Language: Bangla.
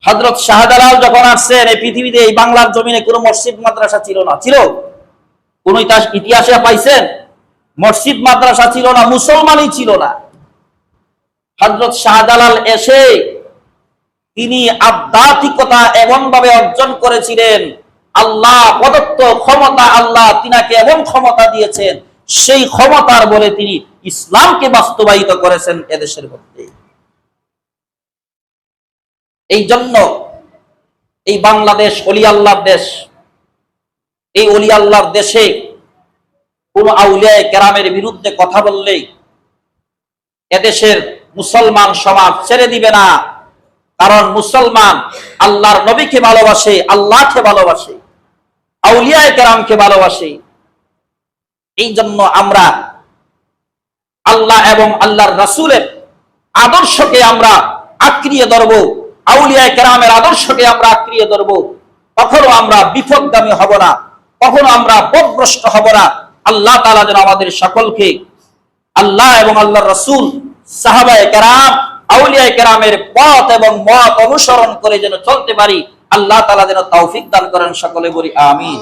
হযরত শাহজালাল যখন আসছেন এই পৃথিবীতে, এই বাংলার জমিনে কোনো মসজিদ মাদ্রাসা ছিল না। ছিল? কোন ইতিহাসে পাইছেন? মসজিদ মাদ্রাসা ছিল না, মুসলমানই ছিল না। হযরত শাহজালাল এসে তিনি আধ্যাত্মিকতা এমন ভাবে অর্জন করেছিলেন, আল্লাহ প্রদত্ত ক্ষমতা, আল্লাহ তিনাকে এমন ক্ষমতা দিয়েছেন, সেই ক্ষমতার বলে তিনি ইসলামকে বাস্তবায়িত করেছেন এদেশের মধ্যে। এই জন্য এই বাংলাদেশ ওলি আল্লাহর দেশ। এই ওলি আল্লাহর দেশে কোন আউলিয়া কেরামের বিরুদ্ধে কথা বললেই এদেশের মুসলমান সমাজ ছেড়ে দিবে না। কারণ মুসলমান আল্লাহর নবীকে ভালোবাসে, আল্লাহকে ভালোবাসে, আউলিয়া কেরামকে ভালোবাসে। এই জন্য আমরা আল্লাহ এবং আল্লাহর রাসূলের আদর্শকে আমরা আঁকড়িয়ে ধরবো, আউলিয়া কেরামের আদর্শকে আমরা আঁকড়িয়ে ধরবো। কখনো আমরা বিপথগামী হব না, কখনো আমরা পথভ্রষ্ট হব না। আল্লাহ তাআলা যেন আমাদের সকলকে আল্লাহ এবং আল্লাহর রাসূল, সাহাবায়ে কেরাম, আউলিয়া কেরামের পথ এবং মত অনুসরণ করে যেন চলতে পারি, আল্লাহ তাআলা যেন তৌফিক দান করেন। সকলে বলি আমিন।